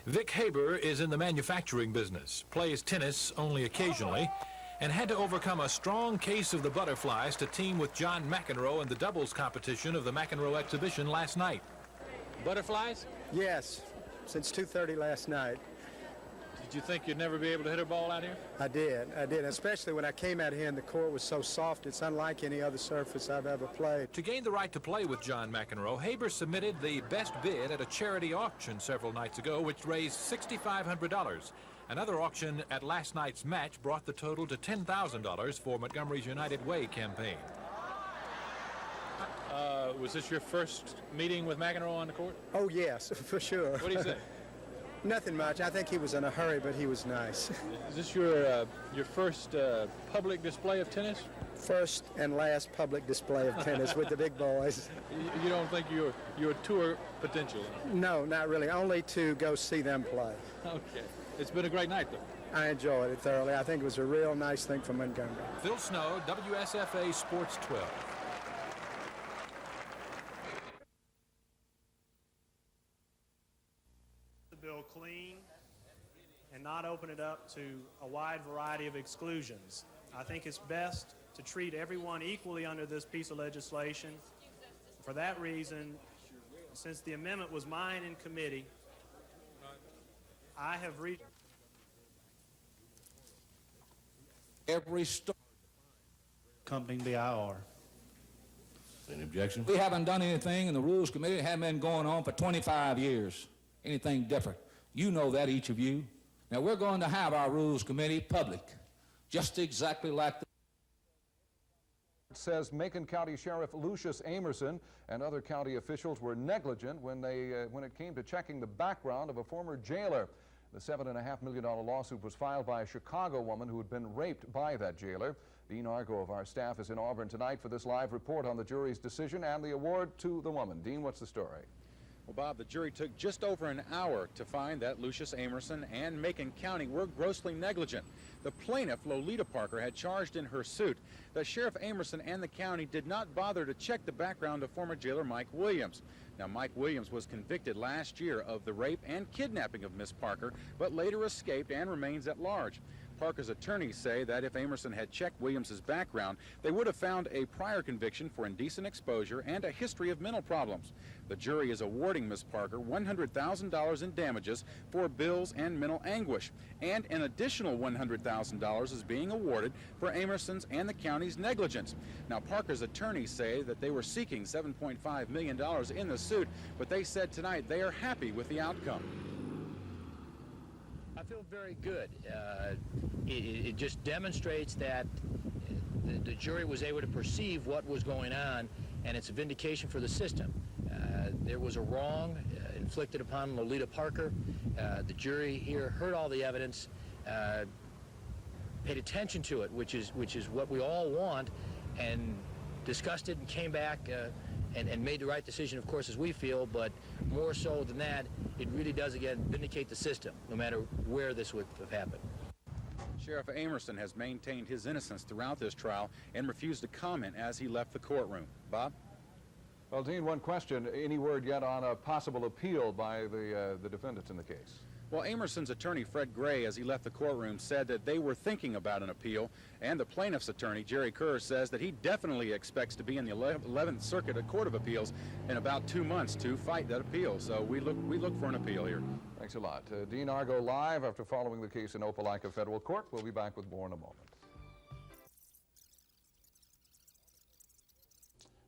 Vic Haber is in the manufacturing business, plays tennis only occasionally, and had to overcome a strong case of the butterflies to team with John McEnroe in the doubles competition of the McEnroe exhibition last night. Butterflies? Yes, since 2:30 last night. Did you think you'd never be able to hit a ball out here? I did, especially when I came out here and the court was so soft. It's unlike any other surface I've ever played. To gain the right to play with John McEnroe, Haber submitted the best bid at a charity auction several nights ago, which raised $6,500. Another auction at last night's match brought the total to $10,000 for Montgomery's United Way campaign. Was this your first meeting with McEnroe on the court? Oh, yes, for sure. What do you say? Nothing much. I think he was in a hurry, but he was nice. Is this your first public display of tennis? First and last public display of tennis with the big boys. You don't think you're tour potential? No, not really. Only to go see them play. Okay. It's been a great night, though. I enjoyed it thoroughly. I think it was a real nice thing for Montgomery. Phil Snow, WSFA Sports 12. The bill clean and not open it up to a wide variety of exclusions. I think it's best to treat everyone equally under this piece of legislation. For that reason, since the amendment was mine in committee, I have reached every story accompanying the IR. Any objection? We haven't done anything in the Rules Committee. It hasn't been going on for 25 years. Anything different. You know that, each of you. Now, we're going to have our Rules Committee public, just exactly like the says Macon County Sheriff Lucius Amerson and other county officials were negligent when it came to checking the background of a former jailer. The $7.5 million lawsuit was filed by a Chicago woman who had been raped by that jailer. Dean Argo of our staff is in Auburn tonight for this live report on the jury's decision and the award to the woman. Dean, what's the story? Well, Bob, the jury took just over an hour to find that Lucius Amerson and Macon County were grossly negligent. The plaintiff, Lolita Parker, had charged in her suit that Sheriff Amerson and the county did not bother to check the background of former jailer Mike Williams. Now, Mike Williams was convicted last year of the rape and kidnapping of Miss Parker, but later escaped and remains at large. Parker's attorneys say that if Amerson had checked Williams's background, they would have found a prior conviction for indecent exposure and a history of mental problems. The jury is awarding Miss Parker $100,000 in damages for bills and mental anguish, and an additional $100,000 is being awarded for Amerson's and the county's negligence. Now, Parker's attorneys say that they were seeking $7.5 million in the suit, but they said tonight they are happy with the outcome. I feel very good. It just demonstrates that the jury was able to perceive what was going on, and it's a vindication for the system. There was a wrong inflicted upon Lolita Parker. The jury here heard all the evidence, paid attention to it, which is what we all want, and discussed it and came back and made the right decision, of course, as we feel, but more so than that, it really does, again, vindicate the system, no matter where this would have happened. Sheriff Amerson has maintained his innocence throughout this trial and refused to comment as he left the courtroom. Bob? Well, Dean, one question. Any word yet on a possible appeal by the defendants in the case? Well, Amerson's attorney, Fred Gray, as he left the courtroom, said that they were thinking about an appeal, and the plaintiff's attorney, Jerry Kerr, says that he definitely expects to be in the 11th Circuit Court of Appeals in about 2 months to fight that appeal. So we look for an appeal here. Thanks a lot. Dean Argo live after following the case in Opelika Federal Court. We'll be back with more in a moment.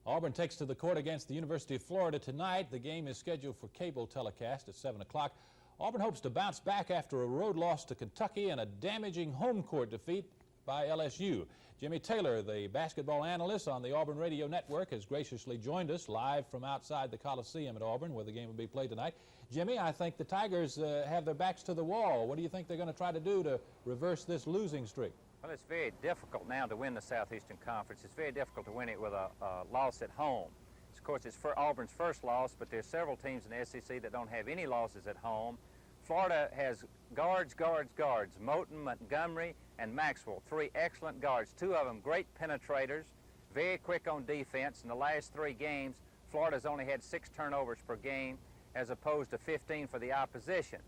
Auburn takes to the court against the University of Florida tonight. The game is scheduled for cable telecast at 7 o'clock. Auburn hopes to bounce back after a road loss to Kentucky and a damaging home court defeat by LSU. Jimmy Taylor, the basketball analyst on the Auburn Radio Network, has graciously joined us live from outside the Coliseum at Auburn, where the game will be played tonight. Jimmy, I think the Tigers have their backs to the wall. What do you think they're going to try to do to reverse this losing streak? Well, it's very difficult now to win the Southeastern Conference. It's very difficult to win it with a loss at home. Of course, it's for Auburn's first loss, but there's several teams in the SEC that don't have any losses at home. Florida has guards, Moten, Montgomery, and Maxwell, 3 excellent guards, 2 of them great penetrators, very quick on defense. In the last 3 games, Florida's only had 6 turnovers per game as opposed to 15 for the opposition.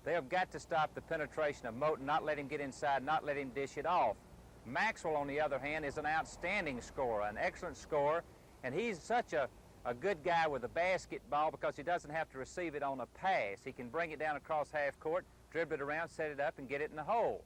They have got to stop the penetration of Moten, not let him get inside, not let him dish it off. Maxwell, on the other hand, is an outstanding scorer, an excellent scorer, and he's such a good guy with a basketball because he doesn't have to receive it on a pass. He can bring it down across half court, dribble it around, set it up, and get it in the hole.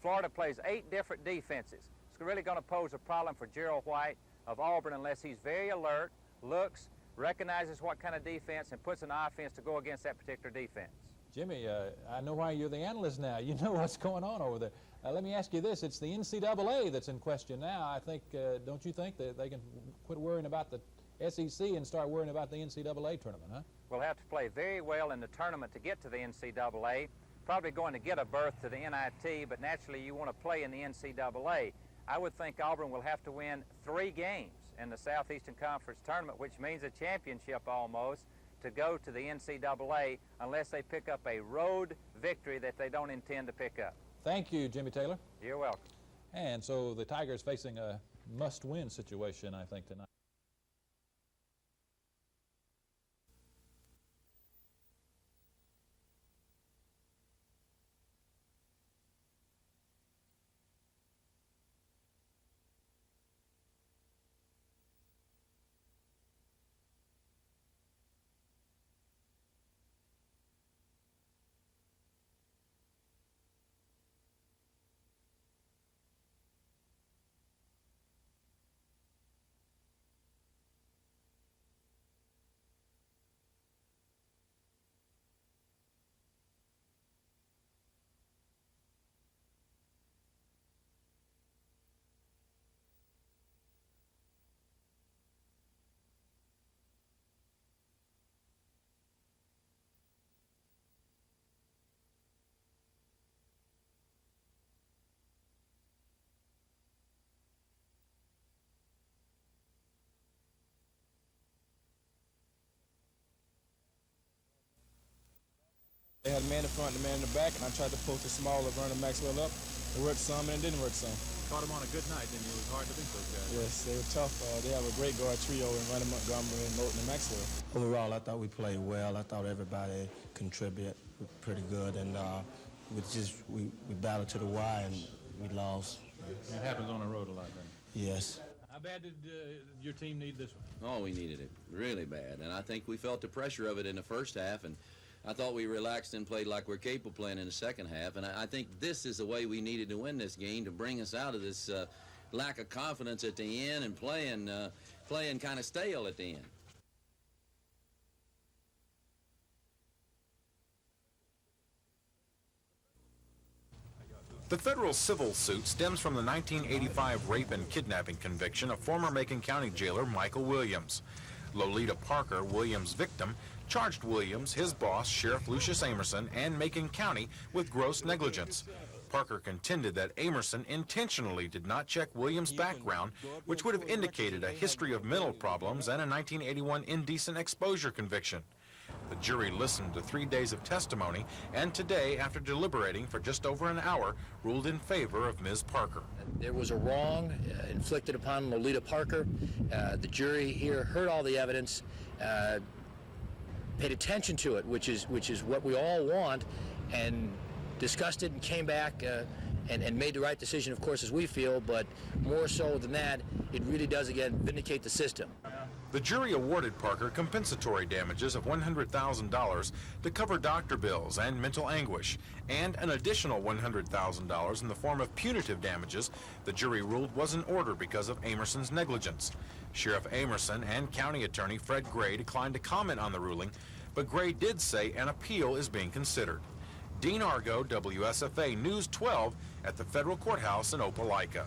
Florida plays 8 different defenses. It's really going to pose a problem for Gerald White of Auburn unless he's very alert, looks, recognizes what kind of defense, and puts an offense to go against that particular defense. Jimmy, I know why you're the analyst now. You know what's going on over there. Let me ask you this. It's the NCAA that's in question now. I think, don't you think that they can quit worrying about the SEC and start worrying about the NCAA tournament, huh? We'll have to play very well in the tournament to get to the NCAA. Probably going to get a berth to the NIT, but naturally you want to play in the NCAA. I would think Auburn will have to win 3 games in the Southeastern Conference tournament, which means a championship almost, to go to the NCAA unless they pick up a road victory that they don't intend to pick up. Thank you, Jimmy Taylor. You're welcome. And so the Tigers facing a must-win situation, I think, tonight. They had a man in front and a man in the back, and I tried to post a smaller Vernon Maxwell up. It worked some and it didn't work some. Caught him on a good night, didn't you? It was hard to beat those guys. Yes, they were tough. They have a great guard trio in Vernon Montgomery and Moten and Maxwell. Overall, I thought we played well. I thought everybody contributed pretty good, and we battled to the wire and we lost. It happens on the road a lot, then. Yes. How bad did your team need this one? Oh, we needed it really bad, and I think we felt the pressure of it in the first half, and I thought we relaxed and played like we're capable of playing in the second half, and I think this is the way we needed to win this game to bring us out of this lack of confidence at the end and playing kind of stale at the end. The federal civil suit stems from the 1985 rape and kidnapping conviction of former Macon County jailer Michael Williams. Lolita Parker, Williams' victim, charged Williams, his boss, Sheriff Lucius Amerson, and Macon County with gross negligence. Parker contended that Amerson intentionally did not check Williams' background, which would have indicated a history of mental problems and a 1981 indecent exposure conviction. The jury listened to 3 days of testimony, and today, after deliberating for just over an hour, ruled in favor of Ms. Parker. There was a wrong inflicted upon Lolita Parker. The jury here heard all the evidence, paid attention to it, which is what we all want, and discussed it and came back and made the right decision, of course, as we feel, but more so than that, it really does, again, vindicate the system. The jury awarded Parker compensatory damages of $100,000 to cover doctor bills and mental anguish, and an additional $100,000 in the form of punitive damages the jury ruled was in order because of Amerson's negligence. Sheriff Amerson and County Attorney Fred Gray declined to comment on the ruling, but Gray did say an appeal is being considered. Dean Argo, WSFA News 12 at the federal courthouse in Opelika.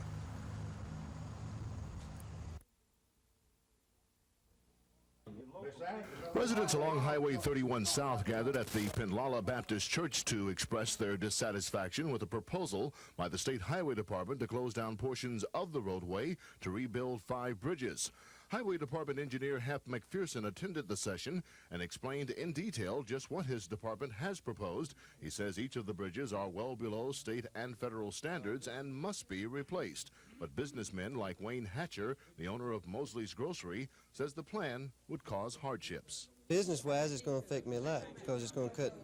Residents along Highway 31 South gathered at the Penlala Baptist Church to express their dissatisfaction with a proposal by the State Highway Department to close down portions of the roadway to rebuild 5 bridges. Highway Department engineer Hap McPherson attended the session and explained in detail just what his department has proposed. He says each of the bridges are well below state and federal standards and must be replaced. But businessmen like Wayne Hatcher, the owner of Mosley's Grocery, says the plan would cause hardships. Business-wise, it's going to affect me a lot because it's going to cut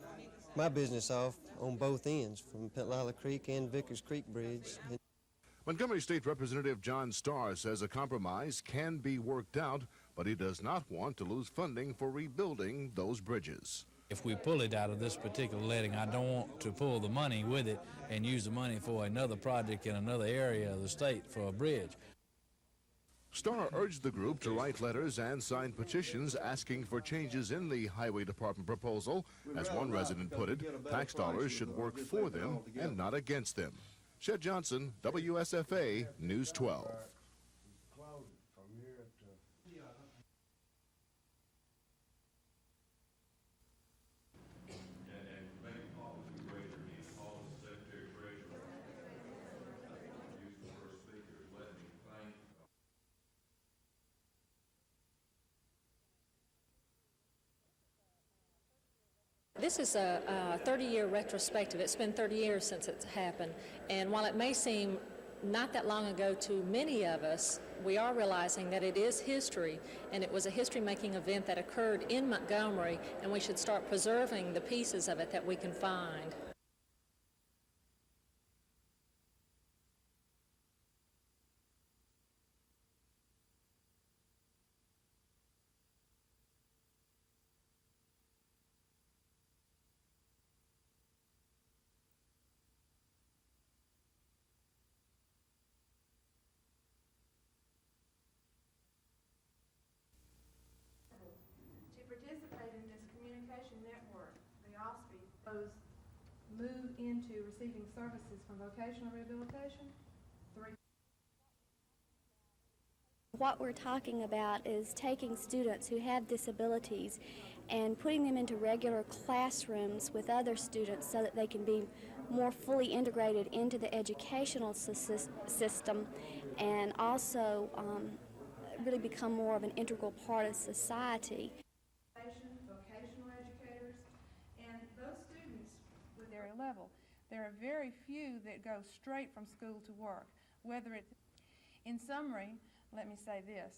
my business off on both ends, from Pentlala Creek and Vickers Creek Bridge. Montgomery State Representative John Starr says a compromise can be worked out, but he does not want to lose funding for rebuilding those bridges. If we pull it out of this particular letting, I don't want to pull the money with it and use the money for another project in another area of the state for a bridge. Starr urged the group to write letters and sign petitions asking for changes in the Highway Department proposal. As one resident put it, tax dollars should work for them and not against them. Shed Johnson, WSFA News 12. This is a 30-year retrospective. It's been 30 years since it's happened, and while it may seem not that long ago to many of us, we are realizing that it is history, and it was a history-making event that occurred in Montgomery, and we should start preserving the pieces of it that we can find. Move into receiving services from vocational rehabilitation. 3. What we're talking about is taking students who have disabilities and putting them into regular classrooms with other students so that they can be more fully integrated into the educational system and also really become more of an integral part of society. Vocational educators, and those students with their level, there are very few that go straight from school to work. Whether it's, in summary, let me say this: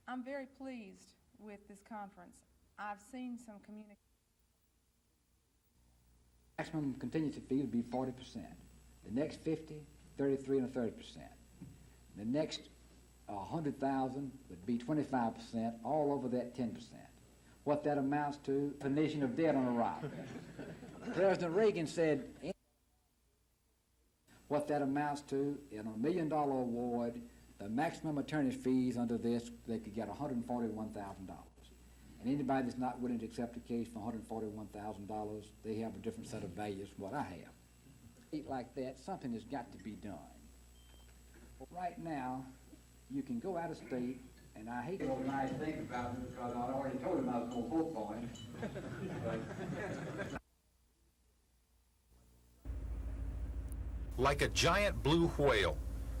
I'm very pleased with this conference. I've seen some communication. Maximum contingency fee would be 40%. The next 50, 33 and 30%. The next 100,000 would be 25%, all over that 10%. What that amounts to, the nation of dead on a rock. President Reagan said, what that amounts to, in a $1 million award, the maximum attorney's fees under this, they could get $141,000. And anybody that's not willing to accept a case for $141,000, they have a different set of values from what I have. Like that, something has got to be done. Right now, you can go out of state, and I hate to go nice things about it because I already told him I was going to vote for him. Like a giant blue whale,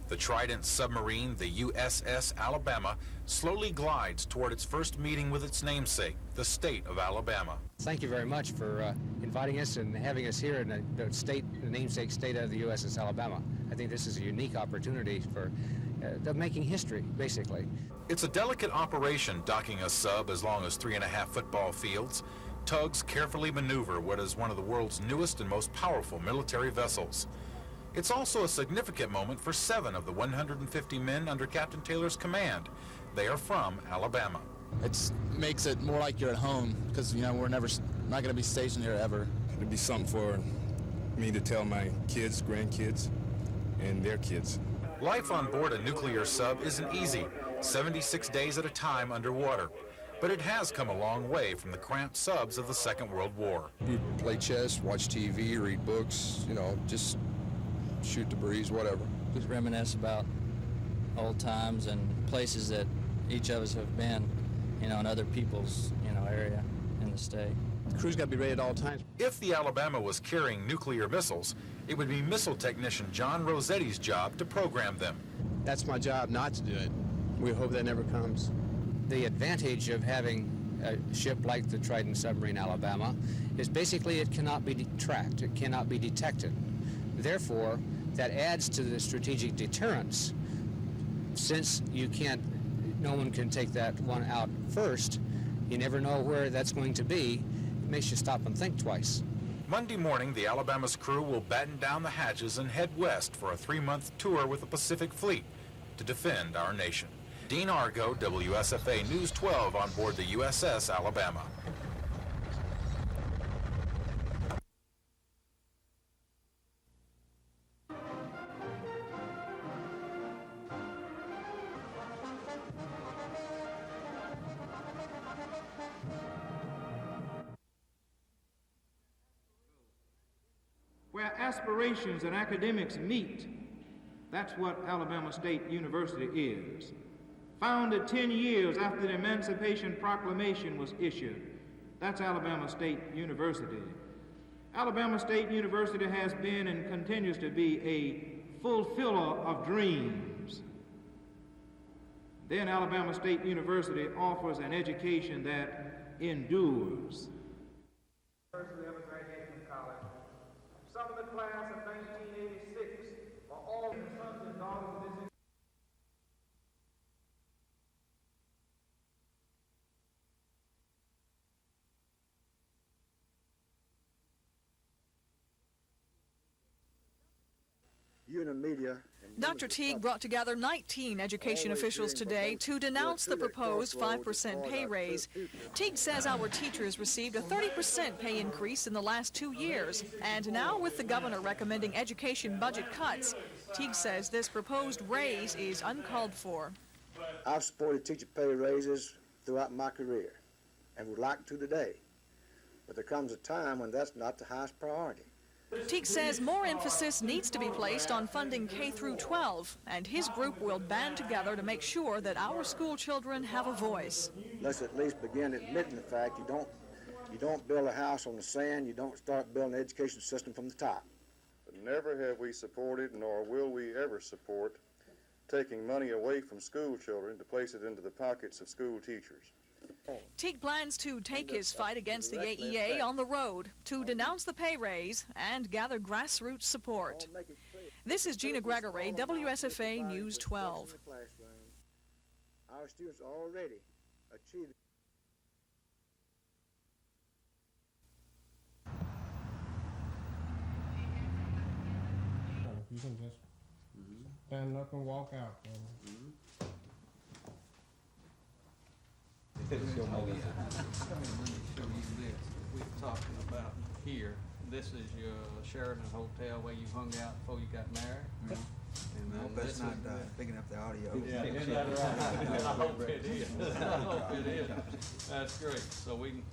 the Trident submarine, the USS Alabama, slowly glides toward its first meeting with its namesake, the state of Alabama. Thank you very much for inviting us and having us here in the namesake state of the USS Alabama. I think this is a unique opportunity for making history, basically. It's a delicate operation, docking a sub as long as 3.5 football fields. Tugs carefully maneuver what is one of the world's newest and most powerful military vessels. It's also a significant moment for 7 of the 150 men under Captain Taylor's command. They are from Alabama. It makes it more like you're at home because, you know, we're not going to be stationed here ever. It'd be something for me to tell my kids, grandkids, and their kids. Life on board a nuclear sub isn't easy, 76 days at a time underwater. But it has come a long way from the cramped subs of the Second World War. We play chess, watch TV, read books, you know, just shoot the breeze, whatever. Just reminisce about old times and places that each of us have been, you know, in other people's, you know, area in the state. The crew's got to be ready at all times. If the Alabama was carrying nuclear missiles, it would be missile technician John Rossetti's job to program them. That's my job, not to do it. We hope that never comes. The advantage of having a ship like the Trident submarine Alabama is basically it cannot be tracked, it cannot be detected. Therefore, that adds to the strategic deterrence. Since no one can take that one out first, you never know where that's going to be. It makes you stop and think twice. Monday morning, the Alabama's crew will batten down the hatches and head west for a 3-month tour with the Pacific Fleet to defend our nation. Dean Argo, WSFA News 12 on board the USS Alabama. Where aspirations and academics meet, that's what Alabama State University is. Founded 10 years after the Emancipation Proclamation was issued, that's Alabama State University. Alabama State University has been and continues to be a fulfiller of dreams. Then Alabama State University offers an education that endures. Some of the class of 1986 are all sons and daughters of this. Dr. Teague brought together 19 education officials today to denounce the proposed 5% pay raise. Teague says our teachers received a 30% pay increase in the last 2 years, and now with the governor recommending education budget cuts, Teague says this proposed raise is uncalled for. I've supported teacher pay raises throughout my career and would like to today, but there comes a time when that's not the highest priority. Teague says more emphasis needs to be placed on funding K through 12, and his group will band together to make sure that our school children have a voice. Let's at least begin admitting the fact you don't build a house on the sand, you don't start building an education system from the top. But never have we supported, nor will we ever support, taking money away from school children to place it into the pockets of school teachers. Teague plans to take his fight against the AEA on the road to denounce the pay raise and gather grassroots support. This is Gina Gregory, WSFA News 12. Our students already achieved. You can just stand up and walk out. Let me show you this. We're talking about here. This is your Sheraton Hotel where you hung out before you got married. And I hope that's not picking up the audio. Yeah, isn't that right? I hope it is. I hope it is. That's great. So we can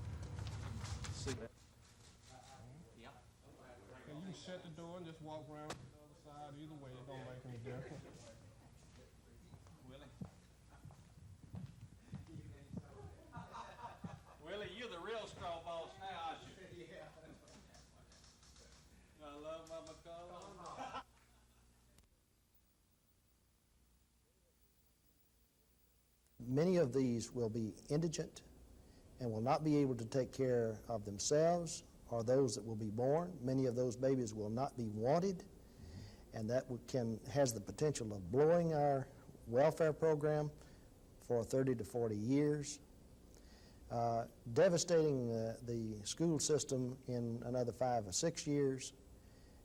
see. You can shut the door and just walk around to the other side. Either way, it don't make any difference. Willie, you're the real straw boss now, aren't you? Yeah. I love my McCullough. Many of these will be indigent and will not be able to take care of themselves or those that will be born. Many of those babies will not be wanted, and that has the potential of blowing our welfare program for 30 to 40 years. Devastating the school system in another 5 or 6 years,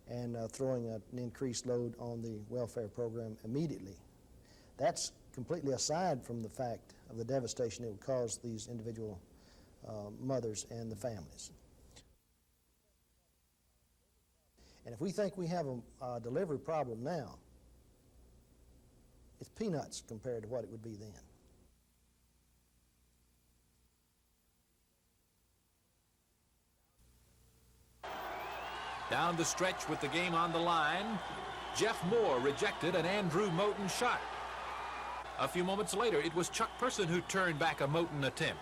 and throwing an increased load on the welfare program immediately. That's completely aside from the fact of the devastation it would cause these individual mothers and the families. And if we think we have a delivery problem now, it's peanuts compared to what it would be then. Down the stretch with the game on the line, Jeff Moore rejected an Andrew Moten shot. A few moments later, it was Chuck Person who turned back a Moten attempt.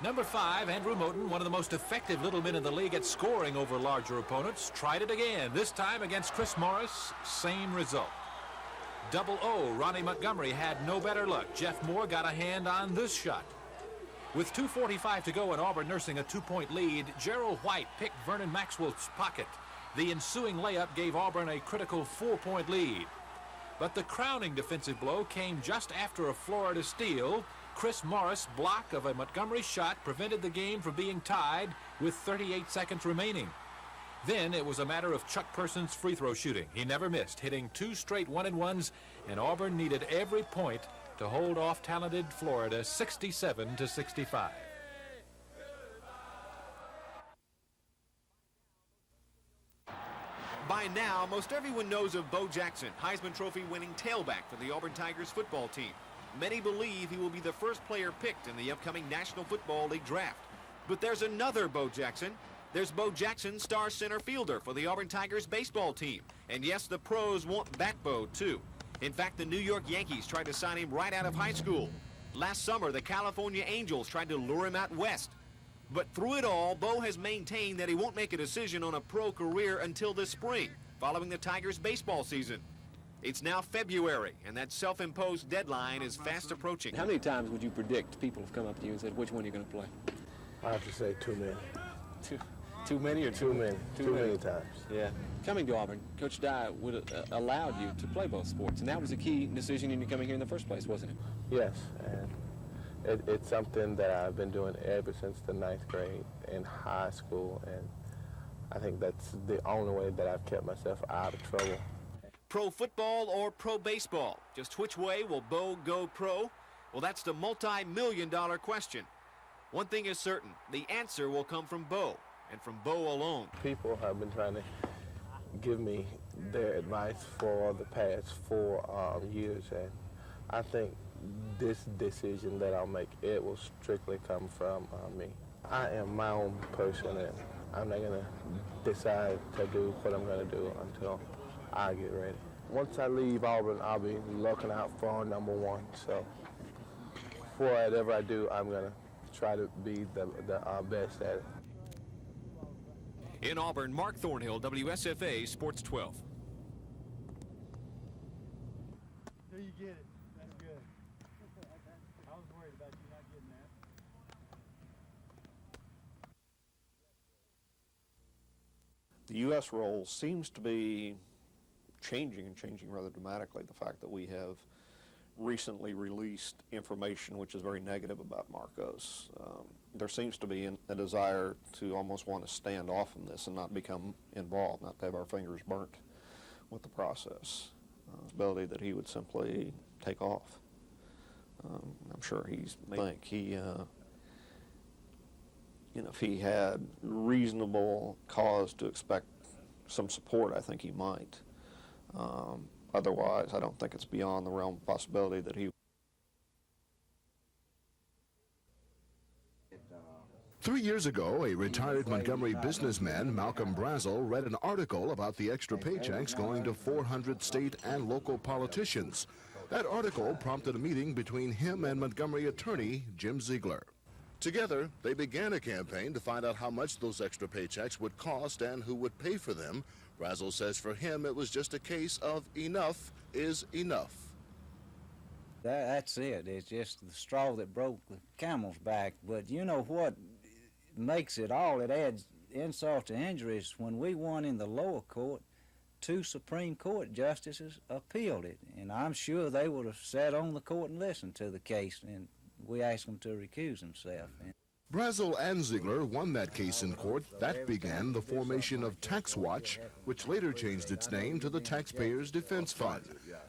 Number 5, Andrew Moten, one of the most effective little men in the league at scoring over larger opponents, tried it again, this time against Chris Morris, same result. Double O, Ronnie Montgomery had no better luck. Jeff Moore got a hand on this shot. With 2:45 to go and Auburn nursing a 2-point lead, Gerald White picked Vernon Maxwell's pocket. The ensuing layup gave Auburn a critical 4-point lead. But the crowning defensive blow came just after a Florida steal Chris Morris' block of a Montgomery shot prevented the game from being tied with 38 seconds remaining. Then it was a matter of Chuck Person's free throw shooting. He never missed, hitting 2 straight 1-and-1s, and Auburn needed every point to hold off talented Florida 67-65. By now, most everyone knows of Bo Jackson, Heisman Trophy winning tailback for the Auburn Tigers football team. Many believe he will be the first player picked in the upcoming National Football League draft. But there's another Bo Jackson. There's Bo Jackson, star center fielder for the Auburn Tigers baseball team. And yes, the pros want that Bo too. In fact, the New York Yankees tried to sign him right out of high school. Last summer, the California Angels tried to lure him out west. But through it all, Bo has maintained that he won't make a decision on a pro career until this spring, following the Tigers' baseball season. It's now February, and that self-imposed deadline is fast approaching. How many times would you predict people have come up to you and said, which one are you going to play? I have to say too many. Too many or too many? Too many times. Yeah. Coming to Auburn, Coach Dye would have allowed you to play both sports, and that was a key decision in you coming here in the first place, wasn't it? Yes, and it's something that I've been doing ever since the 9th grade in high school, and I think that's the only way that I've kept myself out of trouble. Pro football or pro baseball? Just which way will Bo go pro? Well, that's the multi-million-dollar question. One thing is certain, the answer will come from Bo, and from Bo alone. People have been trying to give me their advice for the past 4 years, and I think this decision that I'll make, it will strictly come from me. I am my own person, and I'm not going to decide to do what I'm going to do until I get ready. Once I leave Auburn, I'll be looking out for number 1. So for whatever I do, I'm going to try to be the best at it. In Auburn, Mark Thornhill, WSFA Sports 12. There you get it. That's good. I was worried about you not getting that. The U.S. role seems to be changing rather dramatically. The fact that we have recently released information which is very negative about Marcos. There seems to be a desire to almost want to stand off from this and not become involved, not to have our fingers burnt with the process. Ability that he would simply take off. I'm sure he's think he, if he had reasonable cause to expect some support, I think he might. Otherwise, I don't think it's beyond the realm of possibility that he. 3 years ago, a retired Montgomery businessman, Malcolm Brazel, read an article about the extra paychecks going to 400 state and local politicians. That article prompted a meeting between him and Montgomery attorney Jim Ziegler. Together, they began a campaign to find out how much those extra paychecks would cost and who would pay for them. Brazel says for him it was just a case of enough is enough. That's it. It's just the straw that broke the camel's back. But you know what makes it all? It adds insult to injuries. When we won in the lower court, 2 Supreme Court justices appealed it. And I'm sure they would have sat on the court and listened to the case. And we asked them to recuse themselves. Brazel and Ziegler won that case in court. That began the formation of Tax Watch, which later changed its name to the Taxpayers Defense Fund.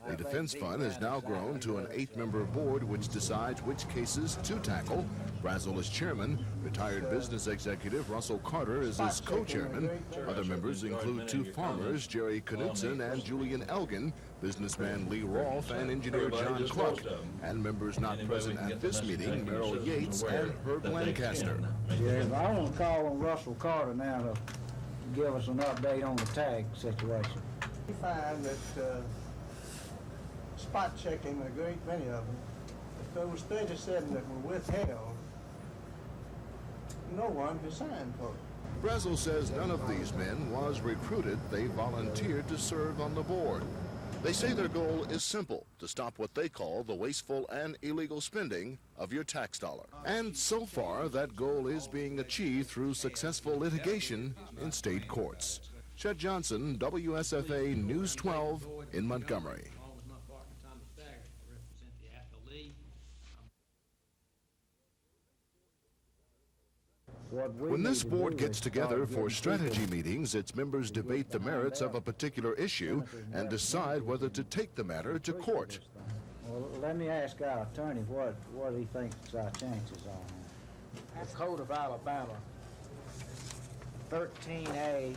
The Defense Fund has now grown to an 8-member board which decides which cases to tackle. Brazel is chairman. Retired business executive Russell Carter is his co-chairman. Other members include 2 farmers, Jerry Knudsen and Julian Elgin, businessman Lee Rolfe, and engineer John Clark, and members not present at this meeting, Merrill Yates and Herb Lancaster. Yeah, I want to call on Russell Carter now to give us an update on the tag situation. We find that spot checking a great many of them, if there was 37 that were withheld, no one could sign for it. Brazel says none of these men was recruited. They volunteered to serve on the board. They say their goal is simple, to stop what they call the wasteful and illegal spending of your tax dollar. And so far, that goal is being achieved through successful litigation in state courts. Chet Johnson, WSFA News 12 in Montgomery. When this board gets together for strategy meetings, its members debate the merits of a particular issue and decide whether to take the matter to court. Well, let me ask our attorney what he thinks our chances are. The Code of Alabama, 13A-14-2,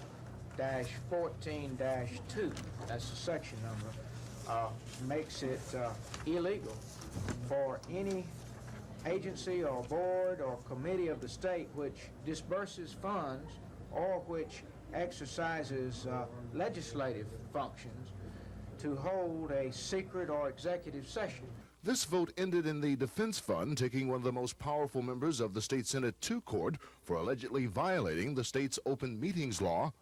that's the section number, makes it illegal for any agency or board or committee of the state which disburses funds or which exercises legislative functions to hold a secret or executive session. This vote ended in the defense fund taking one of the most powerful members of the state Senate to court for allegedly violating the state's open meetings law.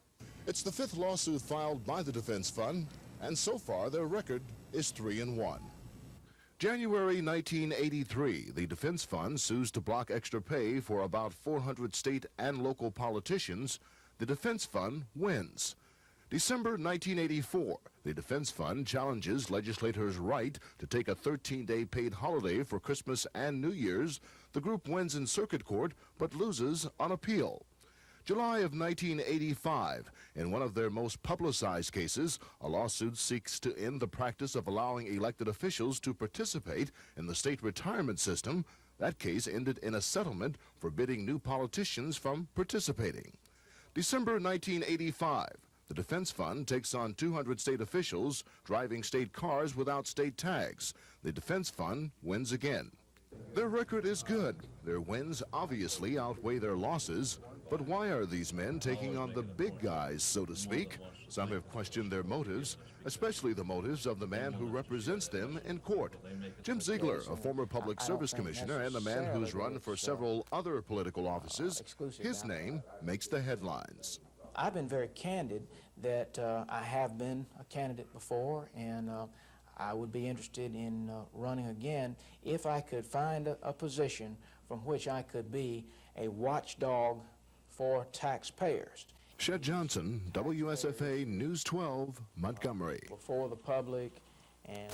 It's the 5th lawsuit filed by the defense fund, and so far their record is 3-1. January 1983, the defense fund sues to block extra pay for about 400 state and local politicians. The defense fund wins. December 1984, the defense fund challenges legislators' right to take a 13-day paid holiday for Christmas and New Year's. The group wins in circuit court but loses on appeal. July of 1985, in one of their most publicized cases, a lawsuit seeks to end the practice of allowing elected officials to participate in the state retirement system. That case ended in a settlement forbidding new politicians from participating. December 1985, the defense fund takes on 200 state officials driving state cars without state tags. The defense fund wins again. Their record is good. Their wins obviously outweigh their losses. But why are these men taking on the big guys, so to speak? Some have questioned their motives, especially the motives of the man who represents them in court. Jim Ziegler, a former public service commissioner and a man who's run for several other political offices, his name makes the headlines. I've been very candid that I have been a candidate before, and I would be interested in running again if I could find a position from which I could be a watchdog for taxpayers. Shed Johnson, WSFA News 12, Montgomery. Before the public and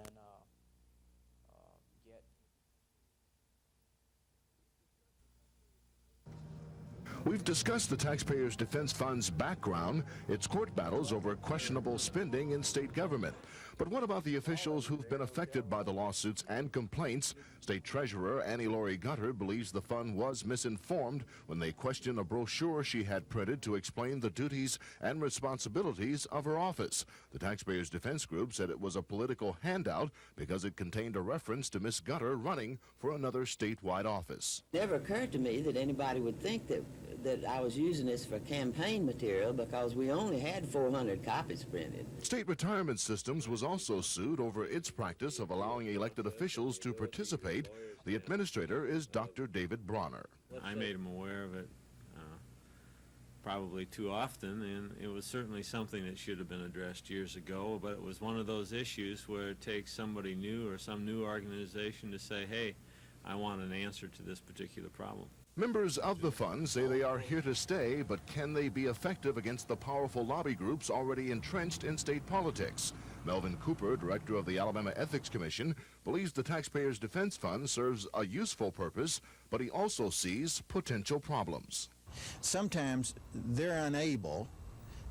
We've discussed the Taxpayers Defense Fund's background, its court battles over questionable spending in state government. But what about the officials who've been affected by the lawsuits and complaints? State Treasurer Annie Laurie Gutter believes the fund was misinformed when they questioned a brochure she had printed to explain the duties and responsibilities of her office. The Taxpayers Defense Group said it was a political handout because it contained a reference to Miss Gutter running for another statewide office. It never occurred to me that anybody would think that I was using this for campaign material because we only had 400 copies printed. State Retirement Systems was also sued over its practice of allowing elected officials to participate. The administrator is Dr. David Bronner. I made him aware of it probably too often, and it was certainly something that should have been addressed years ago, but it was one of those issues where it takes somebody new or some new organization to say, hey, I want an answer to this particular problem. Members of the fund say they are here to stay, but can they be effective against the powerful lobby groups already entrenched in state politics? Melvin Cooper, director of the Alabama Ethics Commission, believes the Taxpayers Defense Fund serves a useful purpose, but he also sees potential problems. Sometimes they're unable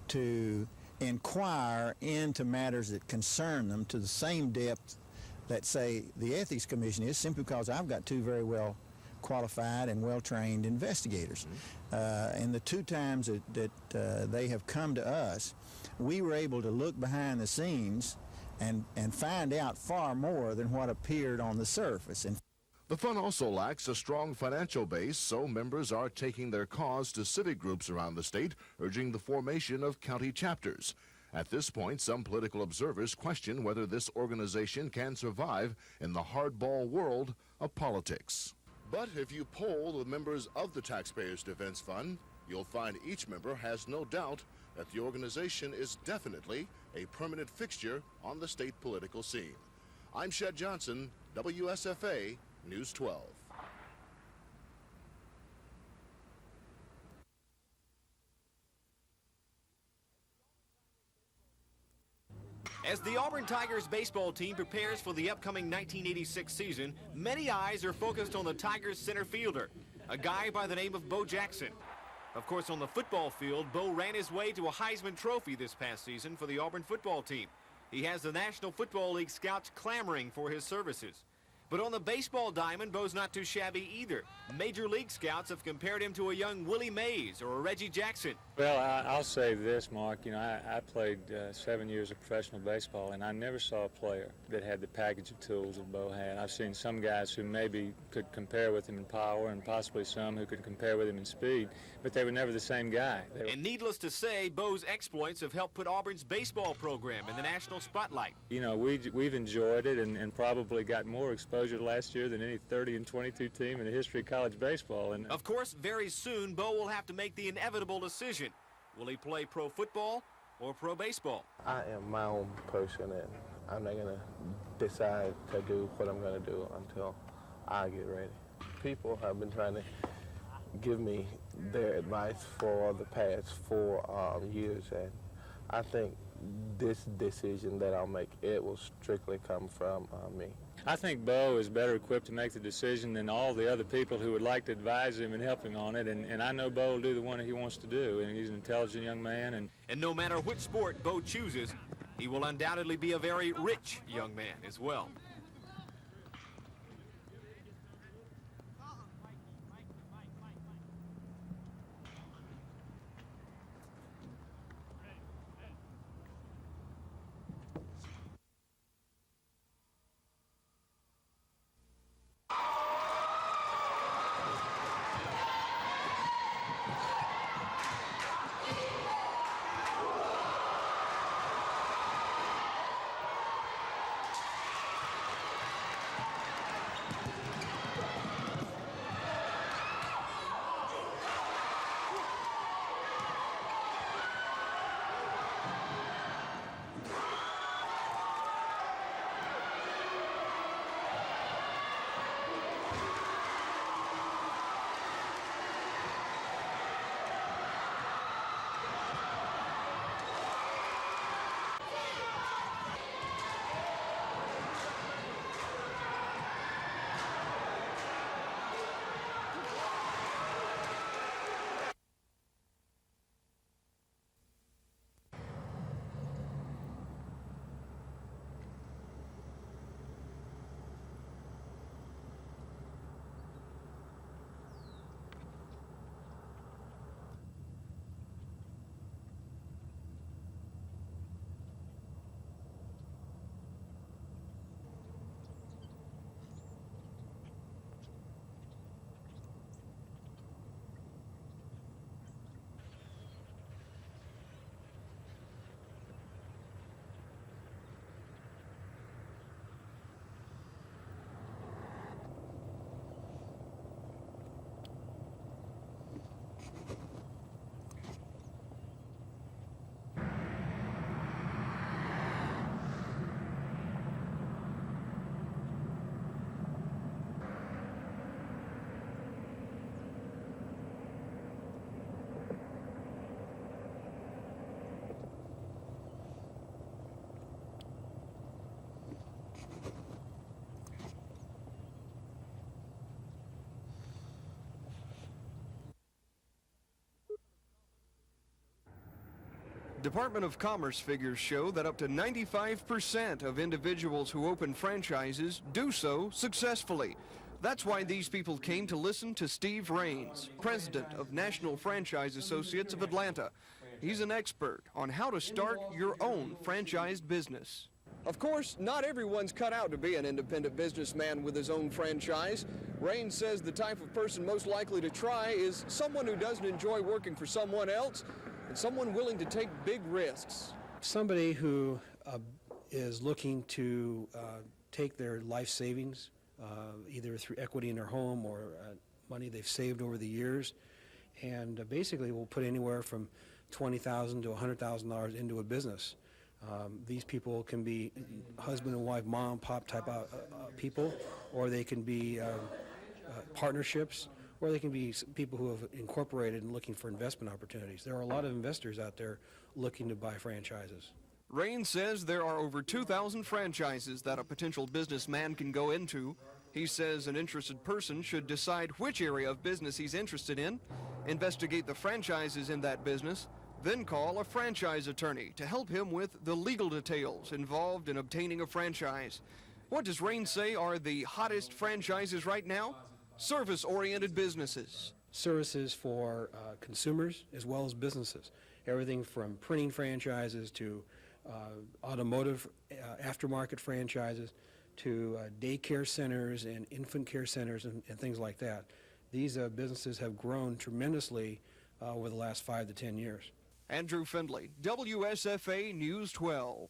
to inquire into matters that concern them to the same depth that, say, the Ethics Commission is, simply because I've got two very well qualified and well-trained investigators. And the two times that they have come to us, we were able to look behind the scenes and find out far more than what appeared on the surface. And the fund also lacks a strong financial base, so members are taking their cause to civic groups around the state, urging the formation of county chapters. At this point, some political observers question whether this organization can survive in the hardball world of politics. But if you poll the members of the Taxpayers Defense Fund, you'll find each member has no doubt that the organization is definitely a permanent fixture on the state political scene. I'm Shed Johnson, WSFA News 12. As the Auburn Tigers baseball team prepares for the upcoming 1986 season, many eyes are focused on the Tigers center fielder, a guy by the name of Bo Jackson. Of course, on the football field, Bo ran his way to a Heisman Trophy this past season for the Auburn football team. He has the National Football League scouts clamoring for his services. But on the baseball diamond, Bo's not too shabby either. Major League scouts have compared him to a young Willie Mays or a Reggie Jackson. Well, I'll say this, Mark. You know, I played 7 years of professional baseball, and I never saw a player that had the package of tools that Bo had. I've seen some guys who maybe could compare with him in power, and possibly some who could compare with him in speed, but they were never the same guy. And needless to say, Bo's exploits have helped put Auburn's baseball program in the national spotlight. You know, we've enjoyed it and probably got more exposure last year than any 30 and 22 team in the history of college baseball. And of course, very soon, Bo will have to make the inevitable decision. Will he play pro football or pro baseball? I am my own person, and I'm not going to decide to do what I'm going to do until I get ready. People have been trying to give me their advice for the past 4 years, and I think this decision that I'll make, it will strictly come from me. I think Bo is better equipped to make the decision than all the other people who would like to advise him and help him on it, and I know Bo will do the one he wants to do, and he's an intelligent young man. And no matter which sport Bo chooses, he will undoubtedly be a very rich young man as well. Department of Commerce figures show that up to 95% of individuals who open franchises do so successfully. That's why these people came to listen to Steve Raines, president of National Franchise Associates of Atlanta. He's an expert on how to start your own franchised business. Of course, not everyone's cut out to be an independent businessman with his own franchise. Raines says the type of person most likely to try is someone who doesn't enjoy working for someone else and someone willing to take big risks. Somebody who is looking to take their life savings, either through equity in their home or money they've saved over the years, and basically will put anywhere from $20,000 to $100,000 into a business. These people can be husband and wife, mom, pop type people, or they can be partnerships, or they can be people who have incorporated and looking for investment opportunities. There are a lot of investors out there looking to buy franchises. Raines says there are over 2,000 franchises that a potential businessman can go into. He says an interested person should decide which area of business he's interested in investigate the franchises in that business, then call a franchise attorney to help him with the legal details involved in obtaining a franchise. What does Rain say are the hottest franchises right now? Service-oriented businesses. Services for consumers as well as businesses. Everything from printing franchises to automotive aftermarket franchises to daycare centers and infant care centers and things like that. These businesses have grown tremendously over the last 5 to 10 years. Andrew Findlay, WSFA News 12.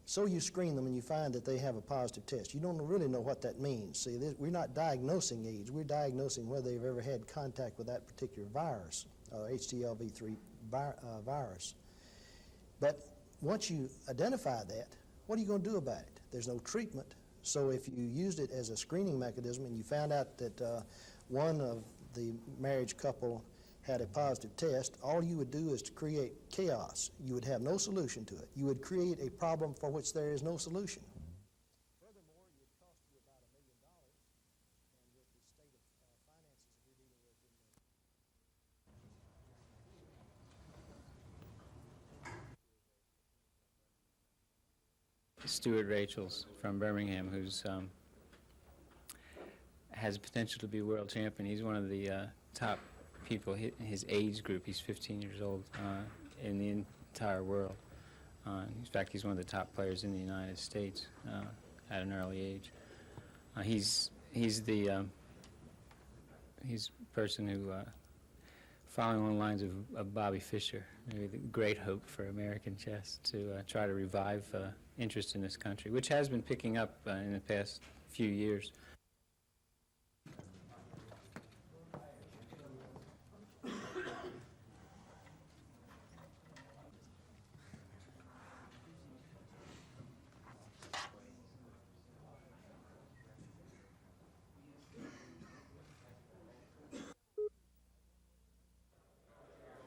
So you screen them and you find that they have a positive test. You don't really know what that means. See, we're not diagnosing AIDS. We're diagnosing whether they've ever had contact with that particular virus, HTLV3 virus. But once you identify that, what are you going to do about it? There's no treatment. So if you used it as a screening mechanism and you found out that one of the marriage couple had a positive test, all you would do is to create chaos. You would have no solution to it. You would create a problem for which there is no solution. Furthermore, it would cost you about $1 million, and with the state of finances that we're dealing with Stuart Rachels from Birmingham, who's has potential to be world champion. He's one of the top people, his age group. He's 15 years old in the entire world. In fact, he's one of the top players in the United States at an early age. He's the person who, following along the lines of Bobby Fischer, maybe the great hope for American chess, to try to revive interest in this country, which has been picking up in the past few years.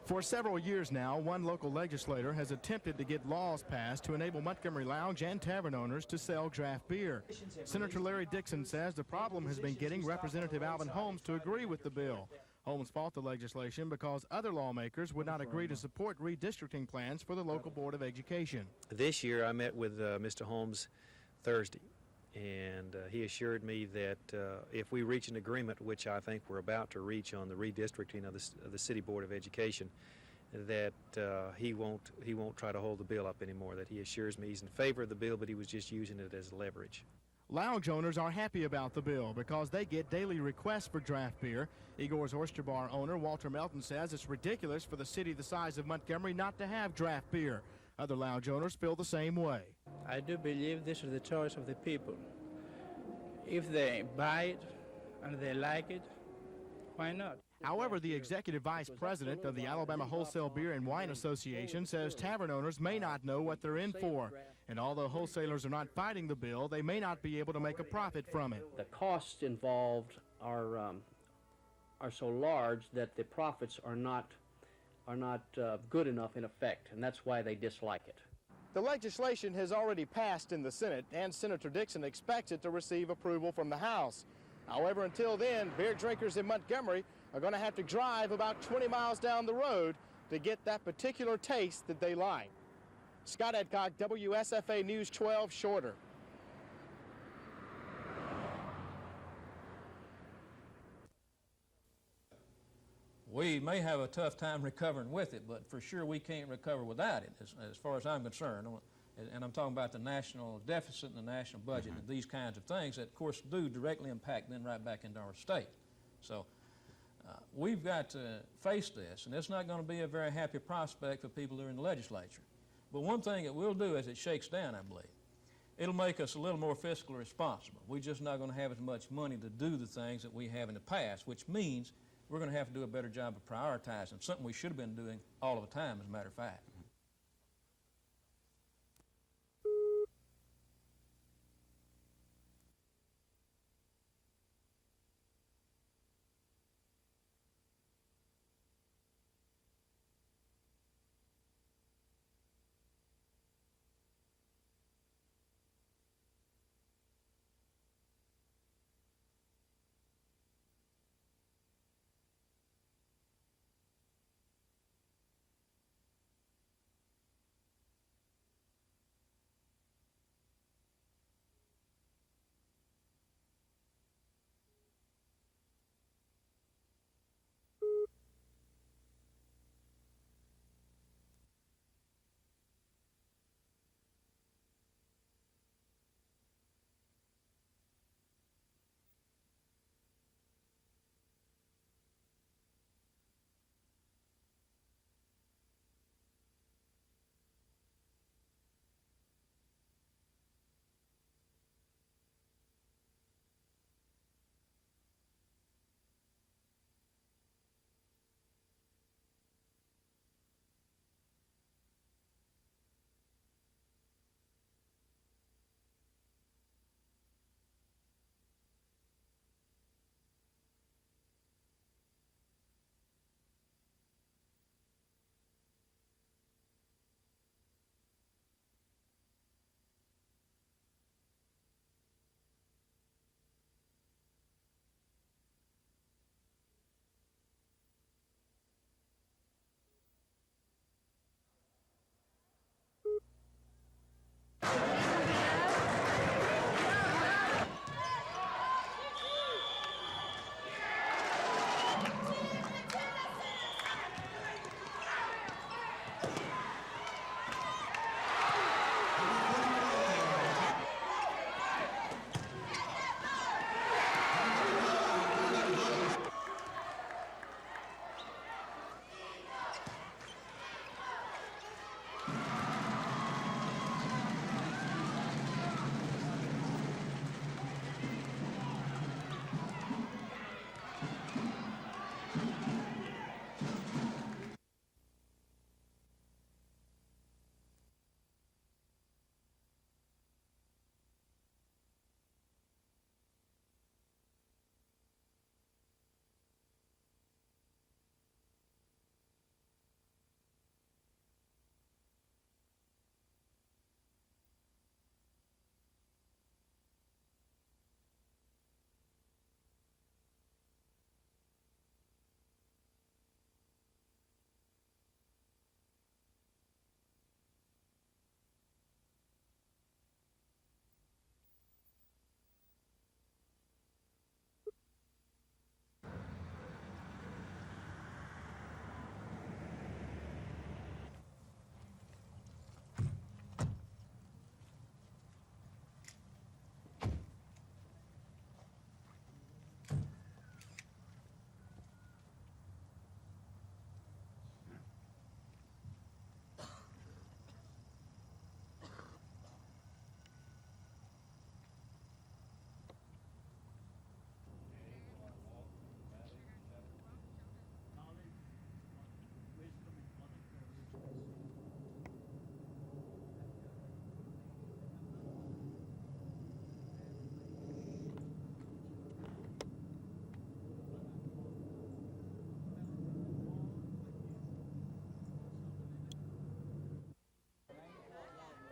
For several years now, one local legislator has attempted to get laws passed to enable Montgomery lounge and tavern owners to sell draft beer. Senator Larry Dixon says the problem has been getting Representative Alvin Holmes to agree with the bill. Holmes fought the legislation because other lawmakers would not agree to support redistricting plans for the local Board of Education. This year I met with Mr. Holmes Thursday, and he assured me that if we reach an agreement, which I think we're about to reach on the redistricting of the City Board of Education, that he won't try to hold the bill up anymore, that he assures me he's in favor of the bill, but he was just using it as leverage. Lounge owners are happy about the bill because they get daily requests for draft beer. Igor's Oyster Bar owner Walter Melton says it's ridiculous for the city the size of Montgomery not to have draft beer. Other lounge owners feel the same way. I do believe this is the choice of the people. If they buy it and they like it, why not? However, the executive vice president of the Alabama Wholesale Beer and Wine Association says tavern owners may not know what they're in for. And although wholesalers are not fighting the bill, they may not be able to make a profit from it. The costs involved are so large that the profits are not good enough in effect, and that's why they dislike it. The legislation has already passed in the Senate, and Senator Dixon expects it to receive approval from the House. However, until then, beer drinkers in Montgomery are going to have to drive about 20 miles down the road to get that particular taste that they like. Scott Edcock, WSFA News 12, Shorter. We may have a tough time recovering with it, but for sure we can't recover without it, as far as I'm concerned. And I'm talking about the national deficit and the national budget and these kinds of things that, of course, do directly impact then right back into our state. So we've got to face this, and it's not going to be a very happy prospect for people who are in the legislature. But one thing it will do as it shakes down, I believe, it'll make us a little more fiscally responsible. We're just not going to have as much money to do the things that we have in the past, which means we're going to have to do a better job of prioritizing, something we should have been doing all of the time, as a matter of fact.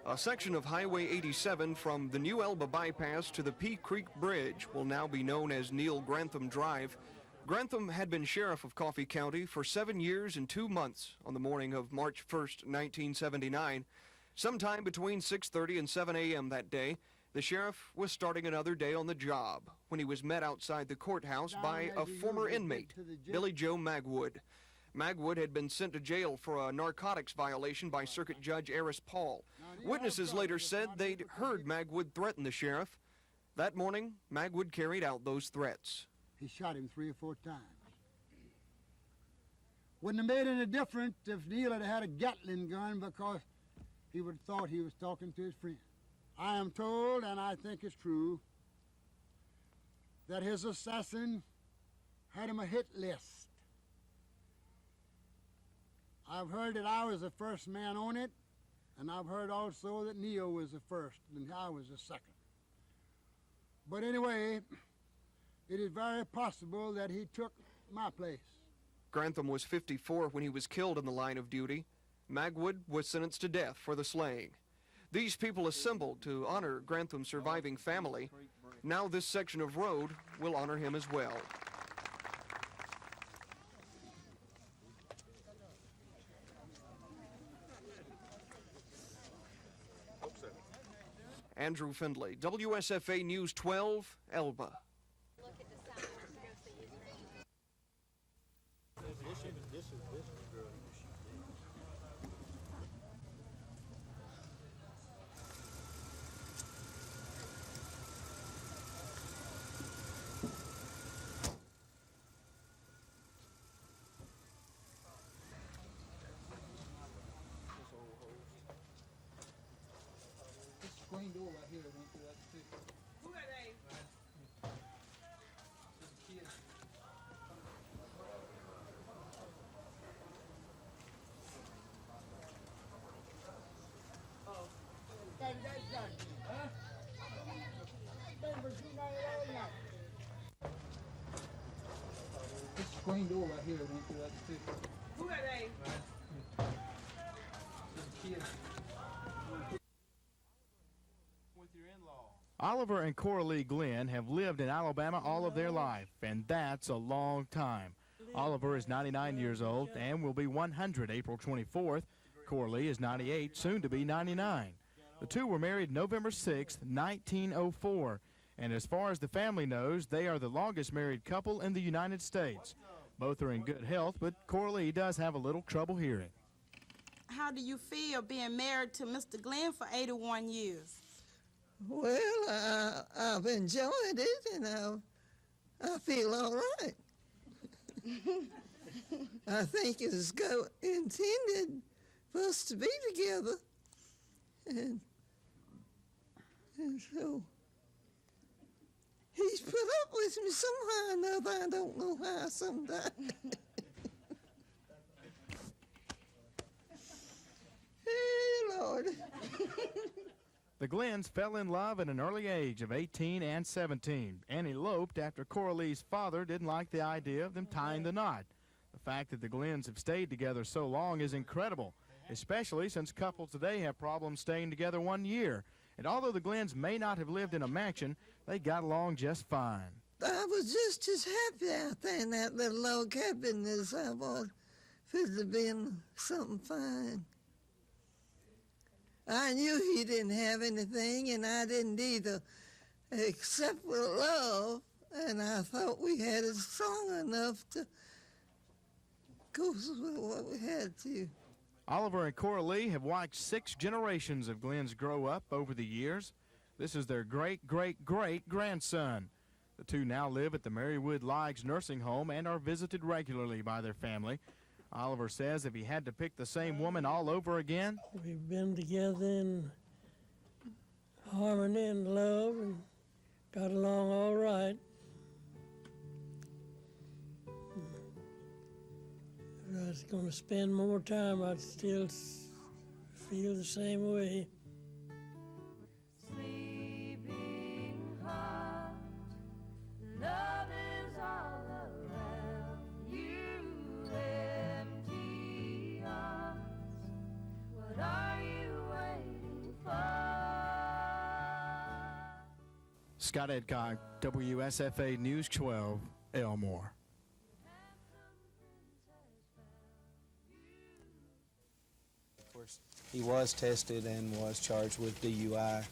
A section of Highway 87 from the New Elba Bypass to the Pea Creek Bridge will now be known as Neil Grantham Drive. Grantham had been sheriff of Coffee County for 7 years and 2 months on the morning of March 1st, 1979. Sometime between 6:30 and 7 a.m. that day, The sheriff was starting another day on the job when he was met outside the courthouse by a former inmate, Billy Joe Magwood. Magwood had been sent to jail for a narcotics violation by Circuit Judge Eris Paul. Witnesses later said they'd heard Magwood threaten the sheriff. That morning, Magwood carried out those threats. He shot him 3 or 4 times. Wouldn't have made any difference if Neil had had a Gatling gun, because he would have thought he was talking to his friend. I am told, and I think it's true, that his assassin had him a hit list. I've heard that I was the first man on it, and I've heard also that Neil was the first, and I was the second. But anyway, it is very possible that he took my place. Grantham was 54 when he was killed in the line of duty. Magwood was sentenced to death for the slaying. These people assembled to honor Grantham's surviving family. Now this section of road will honor him as well. Andrew Findlay, WSFA News 12, Elba. Screen door right here went through that too. Who are they? This screen door right here went through that too. Who are they? Oliver and Coralie Glenn have lived in Alabama all of their life, and that's a long time. Oliver is 99 years old and will be 100 April 24th. Coralie is 98, soon to be 99. The two were married November 6, 1904, and as far as the family knows, they are the longest married couple in the United States. Both are in good health, but Coralie does have a little trouble hearing. How do you feel being married to Mr. Glenn for 81 years? Well, I've enjoyed it, and I feel all right. I think it was intended for us to be together, and so he's put up with me somehow or another. I don't know how sometimes. Hey, Lord. The Glenns fell in love at an early age of 18 and 17 and eloped after Coralie's father didn't like the idea of them tying the knot. The fact that the Glenns have stayed together so long is incredible, especially since couples today have problems staying together 1 year. And although the Glenns may not have lived in a mansion, they got along just fine. I was just as happy out there in that little log cabin as I was if it had been something fine. I knew he didn't have anything, and I didn't either, except for love, and I thought we had it strong enough to go through what we had to. Oliver and Coralie have watched 6 generations of Glenns grow up over the years. This is their great-great-great-grandson. The two now live at the Marywood Lodge nursing home and are visited regularly by their family. Oliver says if he had to pick the same woman all over again, we've been together in harmony and love and got along all right. If I was going to spend more time, I'd still feel the same way. Sleeping heart, love is all around you. Empty arms, what are you waiting for? Scott Edcock, WSFA News 12, Elmore. He was tested and was charged with DUI.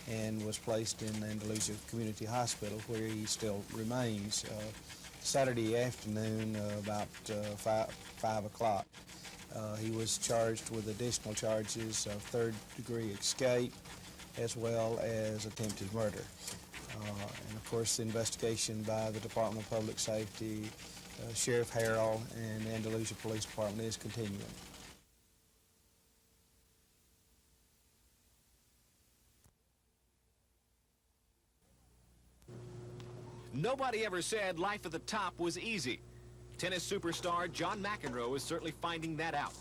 and was placed in Andalusia Community Hospital, where he still remains. Saturday afternoon, about 5 o'clock, he was charged with additional charges of third-degree escape as well as attempted murder. And of course, the investigation by the Department of Public Safety, Sheriff Harrell, and Andalusia Police Department is continuing. Nobody ever said life at the top was easy. Tennis superstar John McEnroe is certainly finding that out.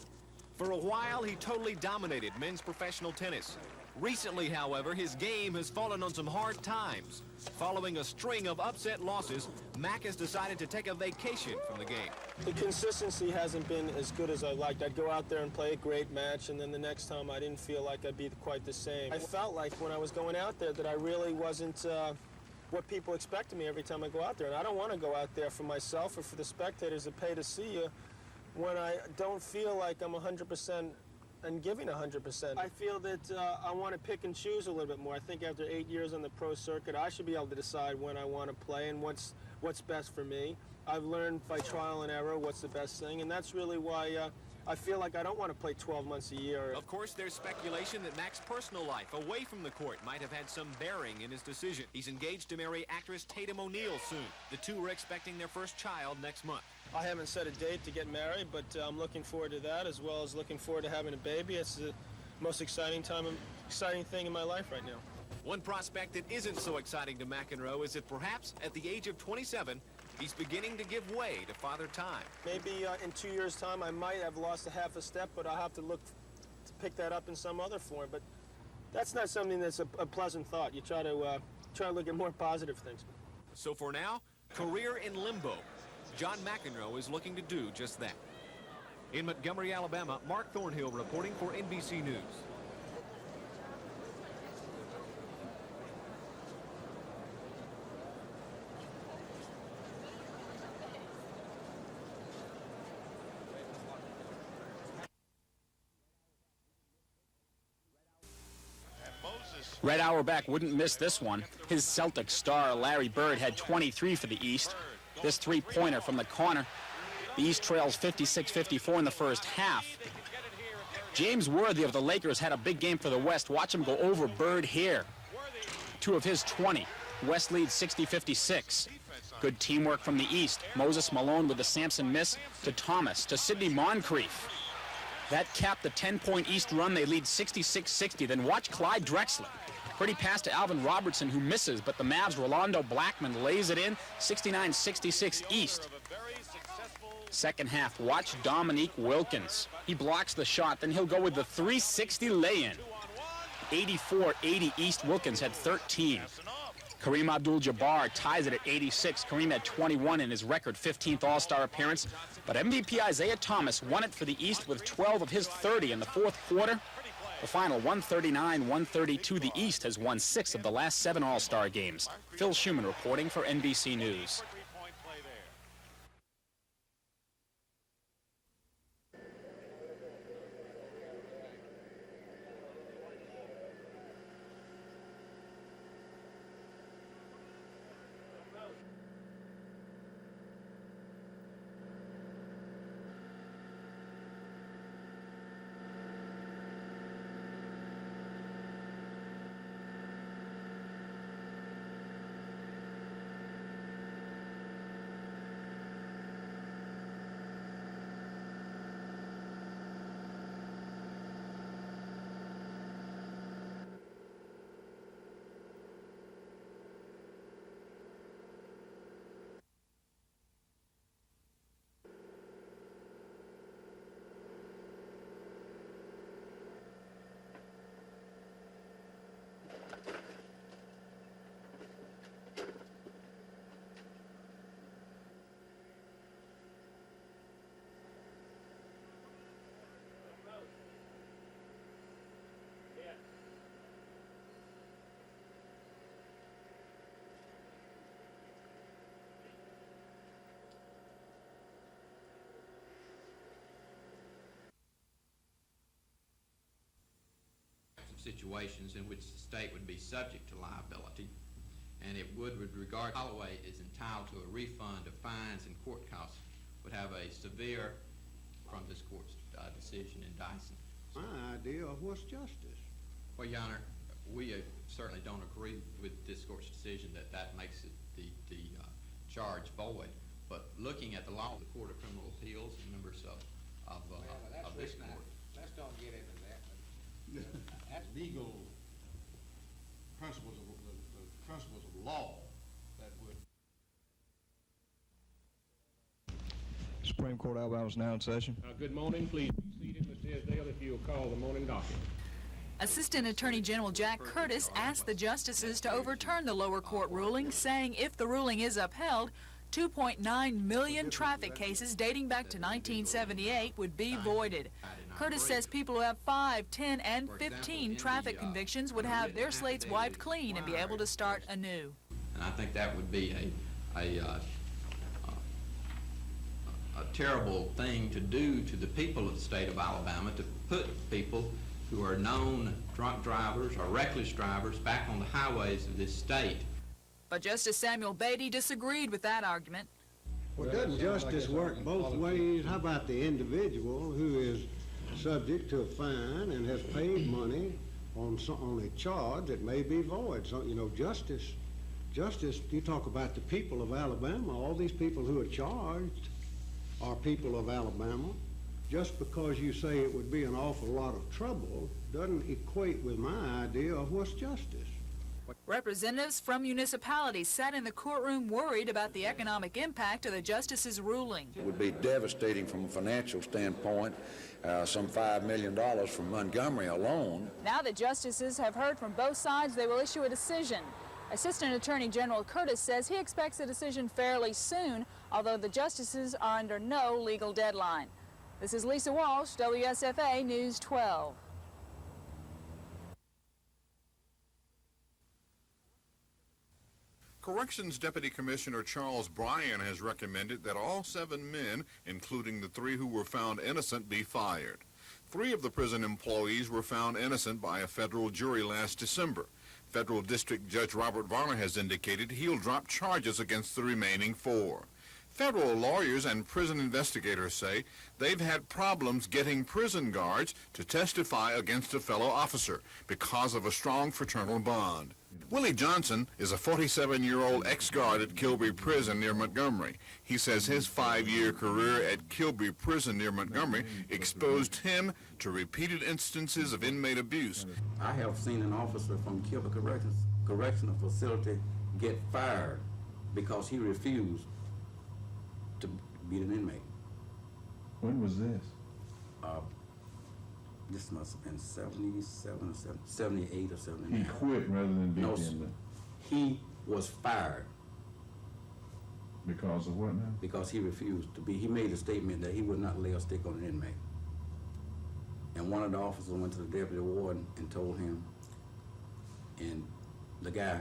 For a while, he totally dominated men's professional tennis. Recently, however, his game has fallen on some hard times. Following a string of upset losses, Mac has decided to take a vacation from the game. The consistency hasn't been as good as I liked. I'd go out there and play a great match, and then the next time I didn't feel like I'd be quite the same. I felt like when I was going out there that I really wasn't what people expect of me every time I go out there. And I don't want to go out there for myself or for the spectators that pay to see you when I don't feel like I'm 100% and giving 100%. I feel that I want to pick and choose a little bit more. I think after 8 years on the pro circuit, I should be able to decide when I want to play and what's best for me. I've learned by trial and error what's the best thing, and that's really why I feel like I don't want to play 12 months a year. Of course, there's speculation that Mac's personal life away from the court might have had some bearing in his decision. He's engaged to marry actress Tatum O'Neal soon. The two are expecting their first child next month. I haven't set a date to get married, but I'm looking forward to that, as well as looking forward to having a baby. It's the most exciting thing in my life right now. One prospect that isn't so exciting to McEnroe is that perhaps at the age of 27, he's beginning to give way to Father Time. Maybe in 2 years' time, I might have lost a half a step, but I'll have to look to pick that up in some other form. But that's not something that's a pleasant thought. You try to look at more positive things. So for now, career in limbo. John McEnroe is looking to do just that. In Montgomery, Alabama, Mark Thornhill reporting for NBC News. Red Auerbach wouldn't miss this one. His Celtic star, Larry Bird, had 23 for the East. This three-pointer from the corner. The East trails 56-54 in the first half. James Worthy of the Lakers had a big game for the West. Watch him go over Bird here. 2 of his 20. West leads 60-56. Good teamwork from the East. Moses Malone with the Sampson miss to Thomas, to Sidney Moncrief. That capped the 10-point East run. They lead 66-60. Then watch Clyde Drexler. Pretty pass to Alvin Robertson, who misses, but the Mavs' Rolando Blackman lays it in, 69-66 East. Second half, watch Dominique Wilkins. He blocks the shot, then he'll go with the 360 lay-in. 84-80 East. Wilkins had 13. Kareem Abdul-Jabbar ties it at 86. Kareem had 21 in his record 15th All-Star appearance. But MVP Isaiah Thomas won it for the East with 12 of his 30 in the fourth quarter. The final 139-132. The East has won 6 of the last 7 All-Star games. Phil Schumann reporting for NBC News. situations in which the state would be subject to liability, and it would, with regard, Holloway is entitled to a refund of fines and court costs, would have a severe from this court's decision in Dyson. My idea of what's justice. Well, Your Honor, we certainly don't agree with this court's decision that makes it the charge void. But looking at the law of the Court of Criminal Appeals and members of this court. Let's don't get into that. That's legal principles of the principles of law that would. Supreme Court of Alabama is now in session. Good morning. Please be seated, Mr. Isdale, if you'll call the morning docket. Assistant Attorney General Jack Curtis asked the justices to overturn the lower court ruling, saying if the ruling is upheld, 2.9 million traffic cases dating back to 1978 would be voided. Curtis says people who have 5, 10, and 15 traffic convictions would have their slates wiped clean and be able to start anew. And I think that would be a terrible thing to do to the people of the state of Alabama, to put people who are known drunk drivers or reckless drivers back on the highways of this state. But Justice Samuel Beatty disagreed with that argument. Well, doesn't justice work both ways? How about the individual who is subject to a fine and has paid money on a charge that may be void? So, you know, justice, you talk about the people of Alabama, all these people who are charged are people of Alabama. Just because you say it would be an awful lot of trouble doesn't equate with my idea of what's justice. Representatives from municipalities sat in the courtroom worried about the economic impact of the justices' ruling. It would be devastating from a financial standpoint, some $5 million from Montgomery alone. Now that justices have heard from both sides, they will issue a decision. Assistant Attorney General Curtis says he expects a decision fairly soon, although the justices are under no legal deadline. This is Lisa Walsh, WSFA News 12. Corrections Deputy Commissioner Charles Bryan has recommended that all 7 men, including the 3 who were found innocent, be fired. 3 of the prison employees were found innocent by a federal jury last December. Federal District Judge Robert Varner has indicated he'll drop charges against the remaining 4. Federal lawyers and prison investigators say they've had problems getting prison guards to testify against a fellow officer because of a strong fraternal bond. Willie Johnson is a 47-year-old ex-guard at Kilby Prison near Montgomery. He says his 5-year career at Kilby Prison near Montgomery exposed him to repeated instances of inmate abuse. I have seen an officer from Kilby Correctional Facility get fired because he refused to beat an inmate. When was this? This must have been 77 or 78 or 79. He quit rather than beat the inmate? He was fired. Because of what now? Because he refused to be. He made a statement that he would not lay a stick on an inmate. And one of the officers went to the deputy warden and told him, and the guy,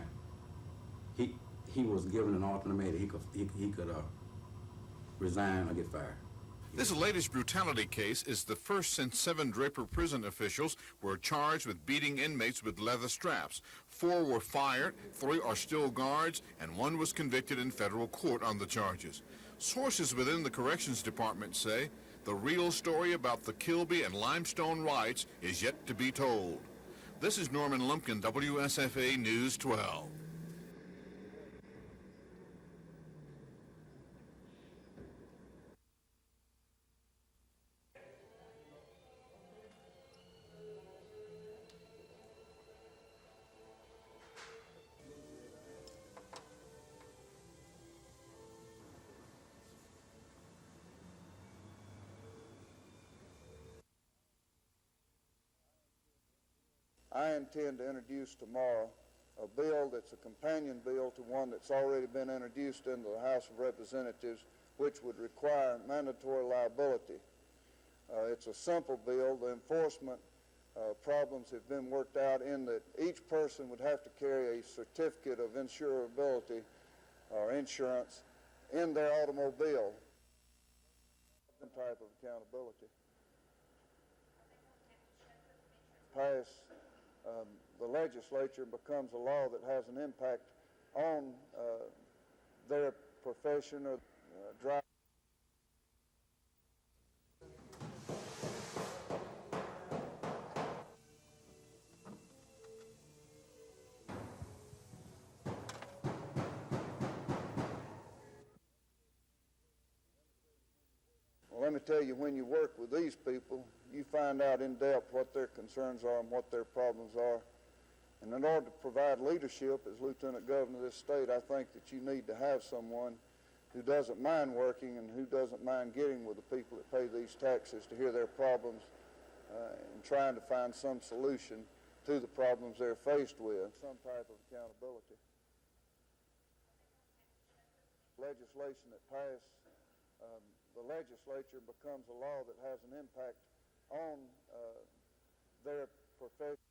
he was given an ultimatum. He could resign or get fired. This latest brutality case is the first since 7 Draper prison officials were charged with beating inmates with leather straps. 4 were fired, 3 are still guards, and 1 was convicted in federal court on the charges. Sources within the Corrections Department say the real story about the Kilby and Limestone riots is yet to be told. This is Norman Lumpkin, WSFA News 12. I intend to introduce tomorrow a bill that's a companion bill to one that's already been introduced into the House of Representatives, which would require mandatory liability. It's a simple bill. The enforcement problems have been worked out in that each person would have to carry a certificate of insurability or insurance in their automobile. Type of accountability. Pass the legislature becomes a law that has an impact on their profession or drive. Well, let me tell you, when you work with these people, you find out in depth what their concerns are and what their problems are. And in order to provide leadership as Lieutenant Governor of this state, I think that you need to have someone who doesn't mind working and who doesn't mind getting with the people that pay these taxes to hear their problems and trying to find some solution to the problems they're faced with, some type of accountability. Legislation that passed, the legislature becomes a law that has an impact on their profession.